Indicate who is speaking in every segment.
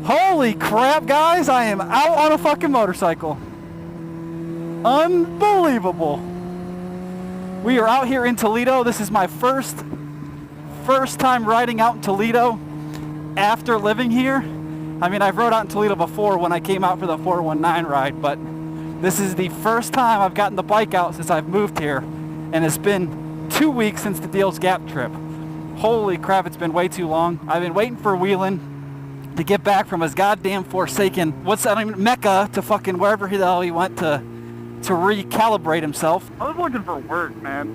Speaker 1: Holy crap, guys, I am out on a fucking motorcycle. Unbelievable. We are out here in Toledo. This is my first time riding out in Toledo after living here. I mean, I've rode out in Toledo before when I came out for the 419 ride, but this is the first time I've gotten the bike out since I've moved here, and it's been 2 weeks since the Deals Gap trip. Holy crap, it's been way too long. I've been waiting for Whelan to get back from his goddamn forsaken, Mecca to fucking wherever the hell he went to recalibrate himself.
Speaker 2: I was looking for work, man.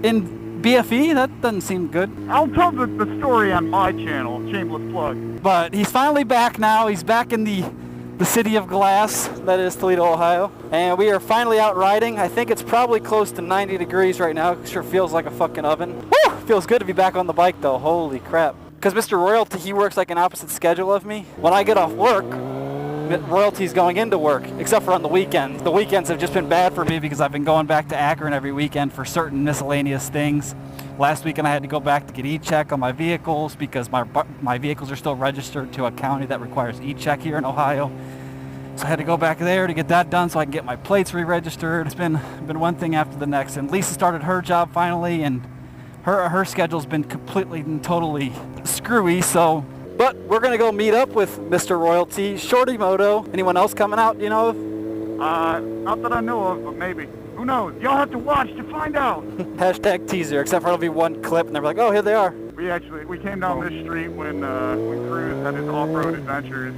Speaker 1: In BFE? That doesn't seem good.
Speaker 2: I'll tell the story on my channel, shameless plug.
Speaker 1: But he's finally back now. He's back in the city of glass, that is Toledo, Ohio. And we are finally out riding. I think it's probably close to 90 degrees right now. It sure feels like a fucking oven. Woo! Feels good to be back on the bike though, holy crap. Because Mr. Royalty, he works like an opposite schedule of me. When I get off work, Royalty's going into work, except for on the weekends. The weekends have just been bad for me because I've been going back to Akron every weekend for certain miscellaneous things. Last weekend I had to go back to get e-check on my vehicles because my vehicles are still registered to a county that requires e-check here in Ohio. So I had to go back there to get that done so I can get my plates re-registered. It's been one thing after the next. And Lisa started her job finally, and her schedule's been completely and totally screwy, so. But we're gonna go meet up with Mr. Royalty, ShortyMoto. Anyone else coming out, you know of?
Speaker 2: Not that I know of, but maybe. Who knows? Y'all have to watch to find out.
Speaker 1: Hashtag teaser, except for it'll be one clip and they're like, oh, here they are.
Speaker 2: We came down this street when Cruz had his off-road adventures.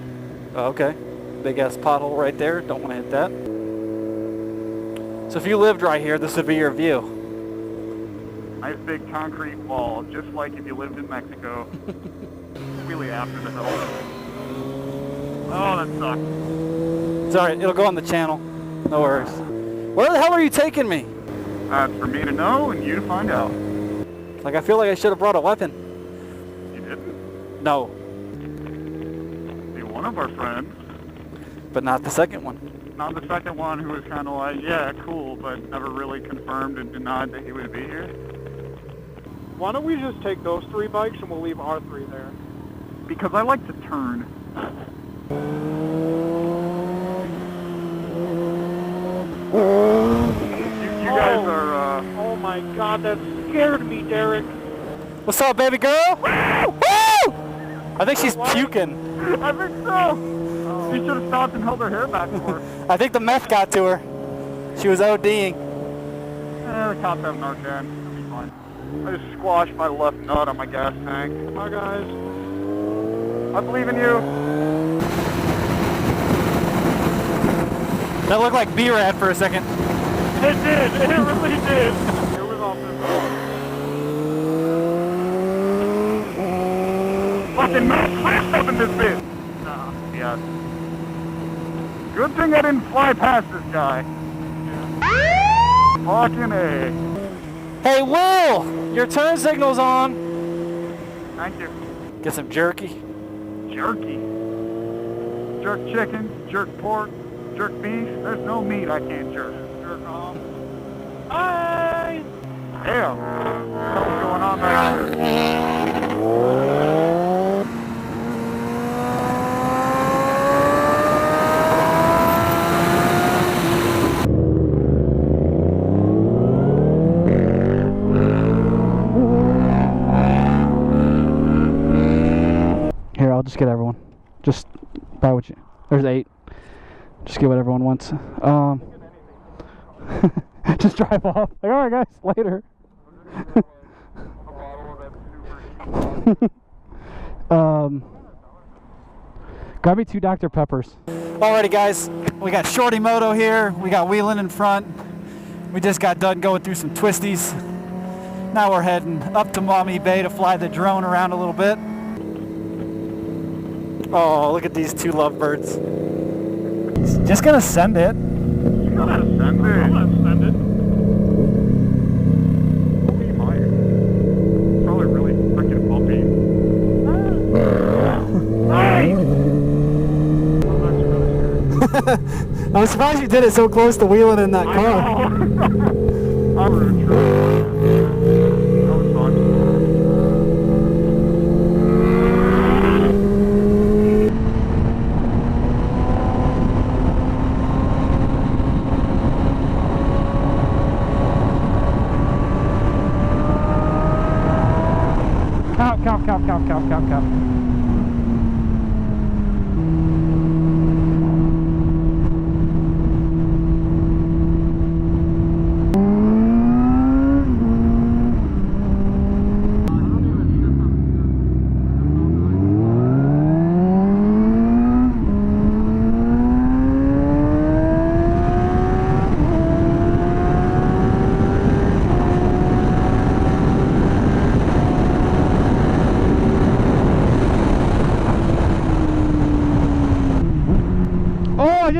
Speaker 1: Oh, okay. Big ass pothole right there, don't wanna hit that. So if you lived right here, this would be your view.
Speaker 2: Nice big concrete wall, just like if you lived in Mexico. Wheelie after the hill. Oh, that sucks.
Speaker 1: It's alright, it'll go on the channel. No worries. Where the hell are you taking me?
Speaker 2: That's for me to know and you to find out.
Speaker 1: Like, I feel like I should have brought a weapon.
Speaker 2: You didn't?
Speaker 1: No.
Speaker 2: You're one of our friends.
Speaker 1: But not the second one.
Speaker 2: Not the second one who was kind of like, yeah, cool, but never really confirmed and denied that he would be here.
Speaker 3: Why don't we just take those 3 bikes and we'll leave our 3 there?
Speaker 2: Because I like to turn. You guys are,
Speaker 3: Oh my god, that scared me, Derek.
Speaker 1: What's up, baby girl? Woo! I think she's puking.
Speaker 2: I think so. She should have stopped and held her hair back for her.
Speaker 1: I think the meth got to her. She was ODing.
Speaker 2: The cops have Narcan. It'll be fine. I just squashed my left nut on my gas tank.
Speaker 3: Hi, guys.
Speaker 2: I believe in you.
Speaker 1: That looked like B-Rad for a second.
Speaker 2: It did. It really did. It was off this road. Fucking mass blast up in this bitch. Nah, yeah. Good thing I didn't fly past this guy. Fucking A.
Speaker 1: Hey, Will! Your turn signal's on.
Speaker 2: Thank you.
Speaker 1: Get some jerky.
Speaker 2: Jerky. Jerk chicken, jerk pork, jerk beef. There's no meat I can't jerk. Jerk off. Hi! Damn. What's going on back there?
Speaker 1: Here, I'll just get everyone. Just buy what you... There's 8. Just get what everyone wants. Just drive off. Like, alright guys, later. Grab me 2 Dr. Peppers. Alrighty guys, we got ShortyMoto here. We got Whelan in front. We just got done going through some twisties. Now we're heading up to Maumee Bay to fly the drone around a little bit. Oh, look at these 2 lovebirds. Just gonna send it.
Speaker 2: You gotta send it. I'm gonna send it. Holy Meyer. Probably really freaking bumpy. Nice!
Speaker 1: I'm surprised you did it so close to Whelan in that car.
Speaker 2: I'm really that was fun.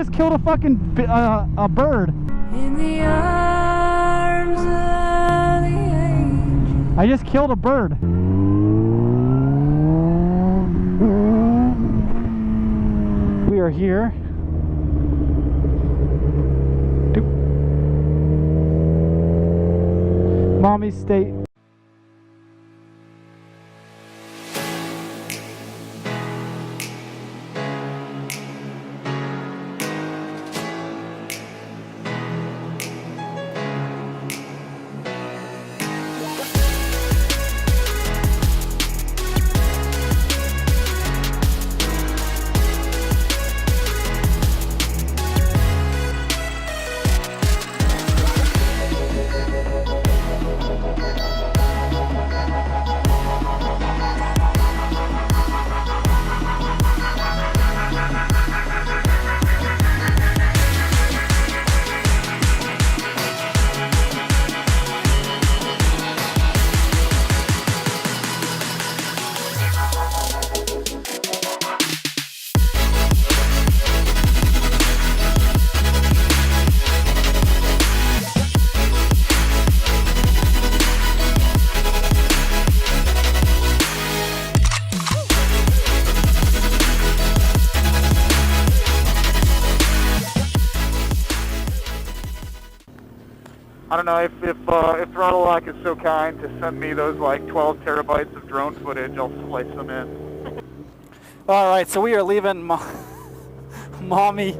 Speaker 1: just killed a fucking a bird.
Speaker 4: In the arms of the angel.
Speaker 1: I just killed a bird. We are here. Mommy's State.
Speaker 2: I don't know if ThrottleLock is so kind to send me those like 12 terabytes of drone footage, I'll splice them in.
Speaker 1: All right, so we are leaving Mommy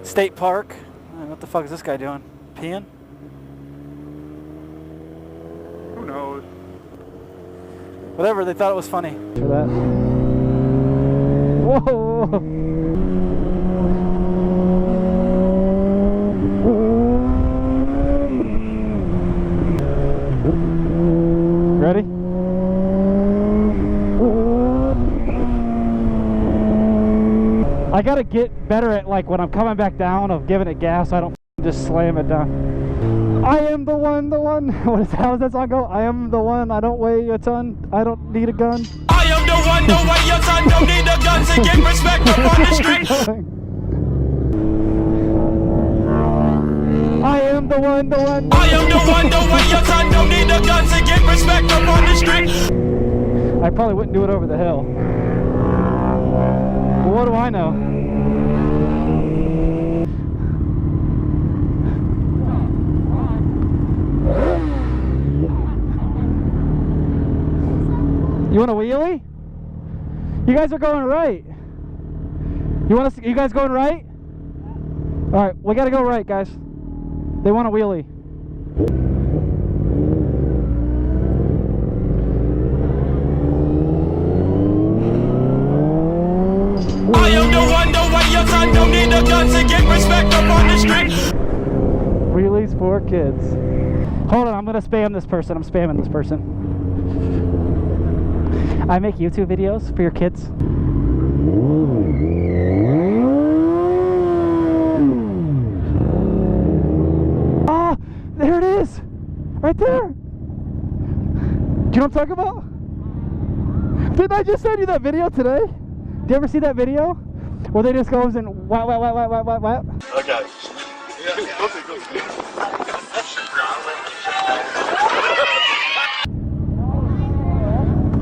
Speaker 1: State Park. What the fuck is this guy doing? Peeing?
Speaker 2: Who knows?
Speaker 1: Whatever, they thought it was funny. For that. Whoa! Ready? I gotta get better at, like, when I'm coming back down, of giving it gas so I don't just slam it down. I am the one. How does that song go? I am the one, I don't weigh a ton, I don't need a gun.
Speaker 5: I am the one, don't weigh your ton, don't need a gun to get respect up on the street.
Speaker 1: I am the one.
Speaker 5: I am the one, don't weigh your ton, don't need a gun to get respect up on the street.
Speaker 1: I probably wouldn't do it over the hill. Well, what do I know? You want a wheelie? You guys are going right. You guys going right? All right, we gotta go right, guys. They want a wheelie.
Speaker 5: I am the one, don't weigh your ton, don't need a gun to get respect up on the street.
Speaker 1: Wheelies for kids. Hold on, I'm gonna spam this person. I'm spamming this person. I make YouTube videos for your kids. Ah, there it is, right there. Do you know what I'm talking about? Didn't I just send you that video today? Do you ever see that video where they just goes and whap?
Speaker 5: Okay.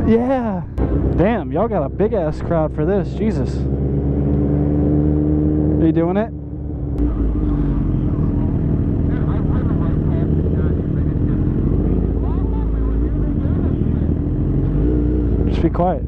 Speaker 1: Yeah. Damn, y'all got a big ass crowd for this. Jesus. Are you doing it? Just be quiet.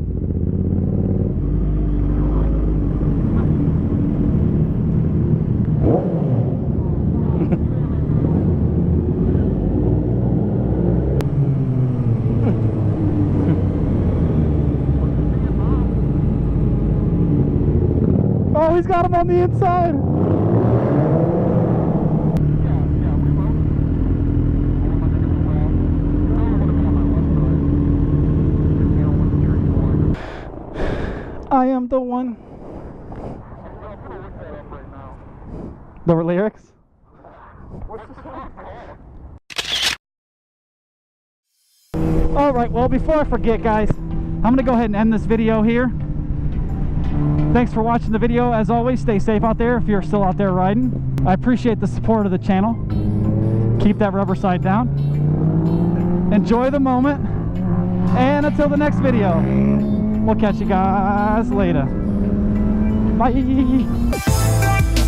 Speaker 1: Oh, he's got him on the inside. I am the one. The lyrics? Alright, well, before I forget, guys, I'm going to go ahead and end this video here. Thanks for watching the video. As always, stay safe out there if you're still out there riding. I appreciate the support of the channel. Keep that rubber side down. Enjoy the moment. And until the next video, we'll catch you guys later. Bye.